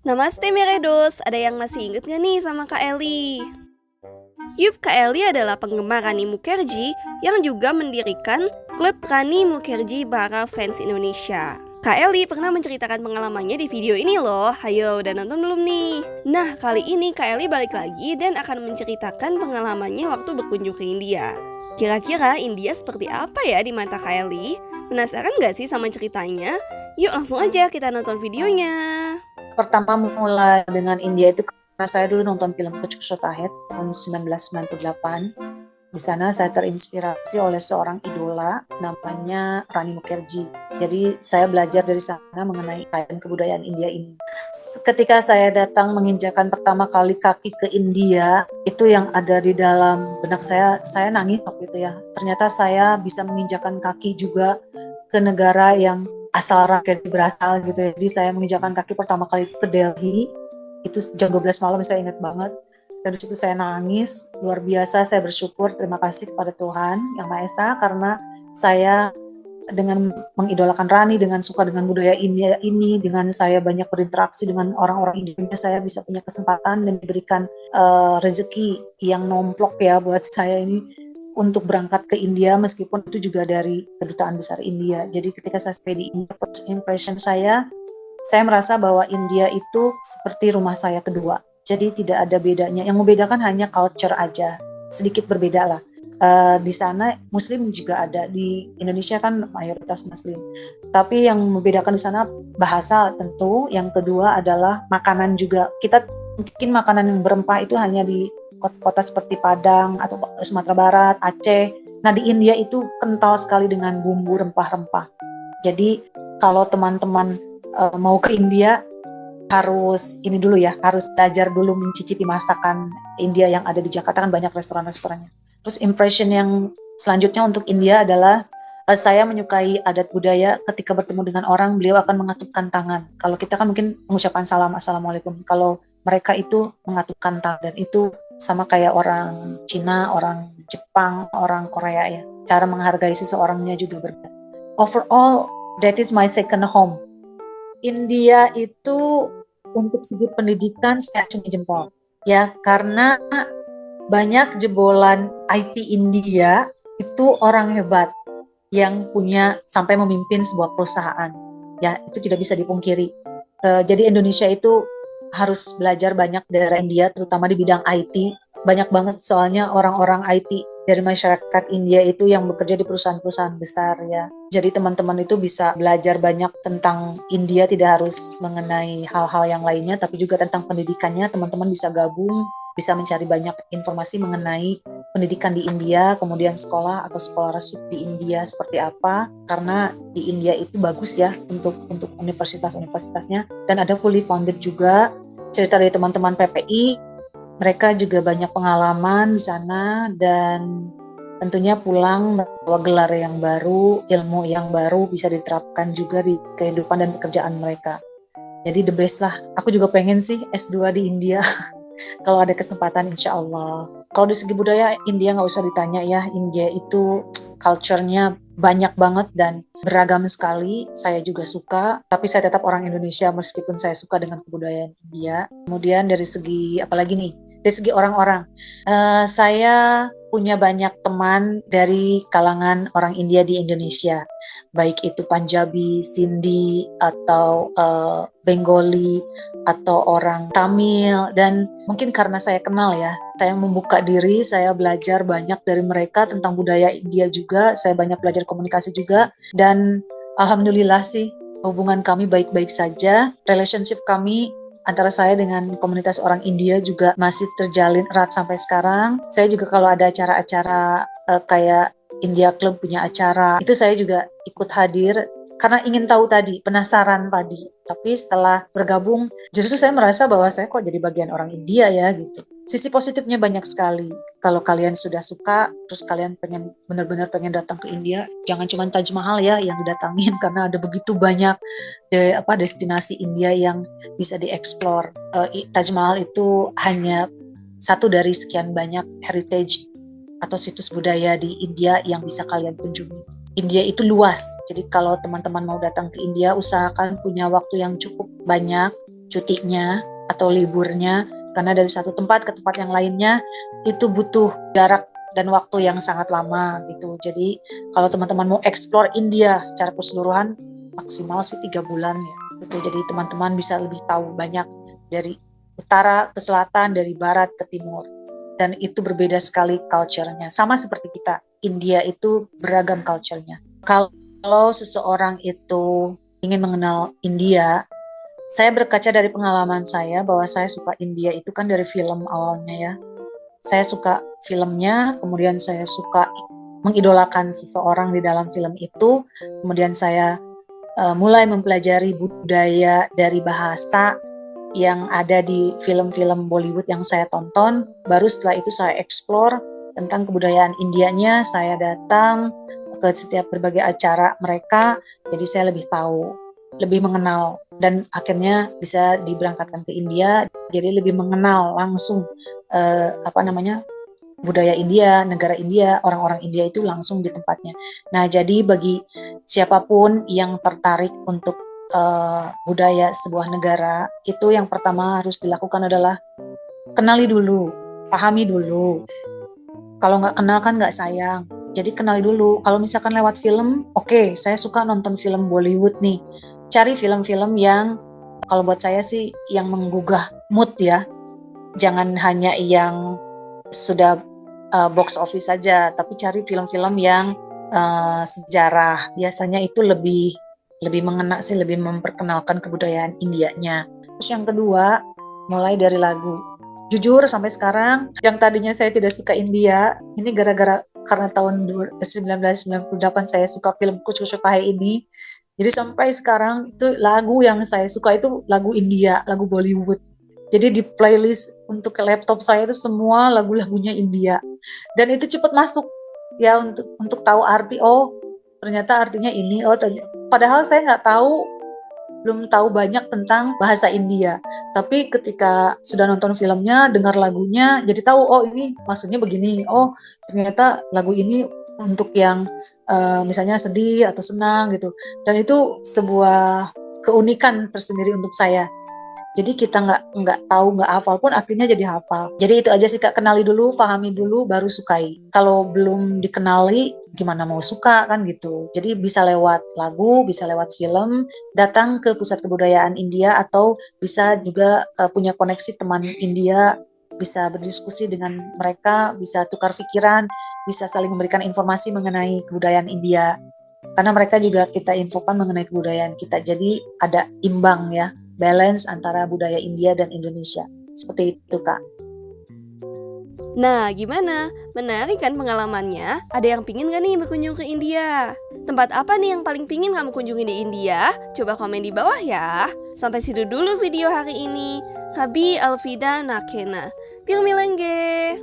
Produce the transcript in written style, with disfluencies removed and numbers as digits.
Namaste Meredos, ada yang masih inget gak nih sama Kak Eli? Yup, Kak Eli adalah penggemar Rani Mukherjee yang juga mendirikan klub Rani Mukherjee Bara Fans Indonesia. Kak Eli pernah menceritakan pengalamannya di video ini loh. Hayo, udah nonton belum nih? Nah, kali ini Kak Eli balik lagi dan akan menceritakan pengalamannya waktu berkunjung ke India. Kira-kira India seperti apa ya di mata Kak Eli? Penasaran gak sih sama ceritanya? Yuk langsung aja kita nonton videonya. Pertama mulai dengan India itu karena saya dulu nonton film Kuch Kuch Hota Hai tahun 1998. Di sana saya terinspirasi oleh seorang idola namanya Rani Mukherjee. Jadi saya belajar dari sana mengenai kebudayaan India ini. Ketika saya datang menginjakan pertama kali kaki ke India, itu yang ada di dalam benak saya nangis waktu itu ya. Ternyata saya bisa menginjakan kaki juga ke negara yang asal rakyat berasal gitu ya. Jadi saya menginjakan kaki pertama kali ke Delhi, itu jam 12 malam, saya ingat banget. Dan situ saya nangis, luar biasa. Saya bersyukur, terima kasih kepada Tuhan Yang Maha Esa karena saya dengan mengidolakan Rani, dengan suka dengan budaya India ini, dengan saya banyak berinteraksi dengan orang-orang Indonesia, saya bisa punya kesempatan dan diberikan rezeki yang nomplok ya buat saya ini untuk berangkat ke India, meskipun itu juga dari kedutaan besar India. Jadi ketika saya stay di India, first impression saya merasa bahwa India itu seperti rumah saya kedua. Jadi tidak ada bedanya. Yang membedakan hanya culture aja, sedikit berbeda lah. Di sana Muslim juga ada, di Indonesia kan mayoritas Muslim. Tapi yang membedakan di sana bahasa tentu. Yang kedua adalah makanan juga. Kita mungkin makanan yang berempah itu hanya di kota seperti Padang atau Sumatera Barat, Aceh. Nah di India itu kental sekali dengan bumbu rempah-rempah. Jadi kalau teman-teman mau ke India harus ini dulu ya, harus belajar dulu mencicipi masakan India yang ada di Jakarta, kan banyak restoran-restorannya. Terus impression yang selanjutnya untuk India adalah saya menyukai adat budaya. Ketika bertemu dengan orang, beliau akan mengatupkan tangan. Kalau kita kan mungkin mengucapkan salam, assalamualaikum. Kalau mereka itu mengatupkan tangan, dan itu sama kayak orang Cina, orang Jepang, orang Korea ya. Cara menghargai seseorangnya juga berbeda. Overall, that is my second home. India itu untuk segi pendidikan saya acungi jempol ya, karena banyak jebolan IT India itu orang hebat yang punya sampai memimpin sebuah perusahaan ya, itu tidak bisa dipungkiri. Jadi Indonesia itu harus belajar banyak dari India, terutama di bidang IT. Banyak banget soalnya orang-orang IT dari masyarakat India itu yang bekerja di perusahaan-perusahaan besar ya. Jadi teman-teman itu bisa belajar banyak tentang India, tidak harus mengenai hal-hal yang lainnya, tapi juga tentang pendidikannya. Teman-teman bisa gabung, bisa mencari banyak informasi mengenai pendidikan di India, kemudian sekolah atau scholarship di India seperti apa, karena di India itu bagus ya untuk universitas-universitasnya, dan ada fully funded juga. Cerita dari teman-teman PPI, mereka juga banyak pengalaman di sana, dan tentunya pulang membawa gelar yang baru, ilmu yang baru bisa diterapkan juga di kehidupan dan pekerjaan mereka. Jadi the best lah. Aku juga pengen sih S2 di India kalau ada kesempatan, insya Allah. Kalau di segi budaya, India nggak usah ditanya ya. India itu culture-nya banyak banget dan beragam sekali. Saya juga suka, tapi saya tetap orang Indonesia meskipun saya suka dengan kebudayaan India. Kemudian dari segi apalagi nih? Dari segi orang-orang, saya punya banyak teman dari kalangan orang India di Indonesia, baik itu Punjabi, Sindhi, atau Bengali, atau orang Tamil. Dan mungkin karena saya kenal ya, saya membuka diri, saya belajar banyak dari mereka tentang budaya India juga, saya banyak belajar komunikasi juga, dan alhamdulillah sih hubungan kami baik-baik saja. Relationship kami antara saya dengan komunitas orang India juga masih terjalin erat sampai sekarang. Saya juga kalau ada acara-acara kayak India Club punya acara, itu saya juga ikut hadir karena ingin tahu tadi, penasaran tadi. Tapi setelah bergabung, justru saya merasa bahwa saya kok jadi bagian orang India ya gitu. Sisi positifnya banyak sekali. Kalau kalian sudah suka, terus kalian benar-benar pengen datang ke India, jangan cuma Taj Mahal ya yang didatangin, karena ada begitu banyak destinasi India yang bisa dieksplor. Taj Mahal itu hanya satu dari sekian banyak heritage atau situs budaya di India yang bisa kalian kunjungi. India itu luas, jadi kalau teman-teman mau datang ke India, usahakan punya waktu yang cukup banyak, cutinya atau liburnya, karena dari satu tempat ke tempat yang lainnya itu butuh jarak dan waktu yang sangat lama gitu. Jadi kalau teman-teman mau explore India secara keseluruhan, maksimal sih 3 bulan ya. Gitu. Jadi teman-teman bisa lebih tahu banyak dari utara ke selatan, dari barat ke timur. Dan itu berbeda sekali culture-nya. Sama seperti kita, India itu beragam culture-nya. Kalau seseorang itu ingin mengenal India, saya berkaca dari pengalaman saya bahwa saya suka India itu kan dari film awalnya ya. Saya suka filmnya, kemudian saya suka mengidolakan seseorang di dalam film itu, kemudian saya mulai mempelajari budaya dari bahasa yang ada di film-film Bollywood yang saya tonton. Baru setelah itu saya explore tentang kebudayaan Indianya, saya datang ke setiap berbagai acara mereka, jadi saya lebih tahu, lebih mengenal, dan akhirnya bisa diberangkatkan ke India, jadi lebih mengenal langsung budaya India, negara India, orang-orang India itu langsung di tempatnya. Nah, jadi bagi siapapun yang tertarik untuk budaya sebuah negara, itu yang pertama harus dilakukan adalah kenali dulu, pahami dulu. Kalau nggak kenal kan nggak sayang. Jadi kenali dulu. Kalau misalkan lewat film, oke, saya suka nonton film Bollywood nih. Cari film-film yang, kalau buat saya sih, yang menggugah mood ya. Jangan hanya yang sudah box office saja, tapi cari film-film yang sejarah. Biasanya itu lebih mengena sih, lebih memperkenalkan kebudayaan Indianya. Terus yang kedua, mulai dari lagu. Jujur sampai sekarang, yang tadinya saya tidak suka India, ini karena tahun 1998 saya suka film Kuch Kuch Hota Hai ini. Jadi sampai sekarang itu lagu yang saya suka itu lagu India, lagu Bollywood. Jadi di playlist untuk laptop saya itu semua lagu-lagunya India. Dan itu cepat masuk ya untuk tahu arti, oh ternyata artinya ini, padahal saya belum tahu banyak tentang bahasa India. Tapi ketika sudah nonton filmnya, dengar lagunya, jadi tahu, oh ini maksudnya begini, oh ternyata lagu ini untuk yang misalnya sedih atau senang gitu. Dan itu sebuah keunikan tersendiri untuk saya. Jadi kita nggak tahu, nggak hafal pun akhirnya jadi hafal. Jadi itu aja sih Kak, kenali dulu, pahami dulu, baru sukai. Kalau belum dikenali, gimana mau suka kan gitu. Jadi bisa lewat lagu, bisa lewat film, datang ke pusat kebudayaan India, atau bisa juga punya koneksi teman India, bisa berdiskusi dengan mereka, bisa tukar pikiran, bisa saling memberikan informasi mengenai kebudayaan India. Karena mereka juga kita infokan mengenai kebudayaan kita. Jadi ada imbang ya, balance antara budaya India dan Indonesia. Seperti itu Kak. Nah, gimana? Menarik kan pengalamannya? Ada yang pingin gak nih berkunjung ke India? Tempat apa nih yang paling pingin kamu kunjungi di India? Coba komen di bawah ya. Sampai situ dulu video hari ini. Kabi Alvida Nakena. Pirmilengge.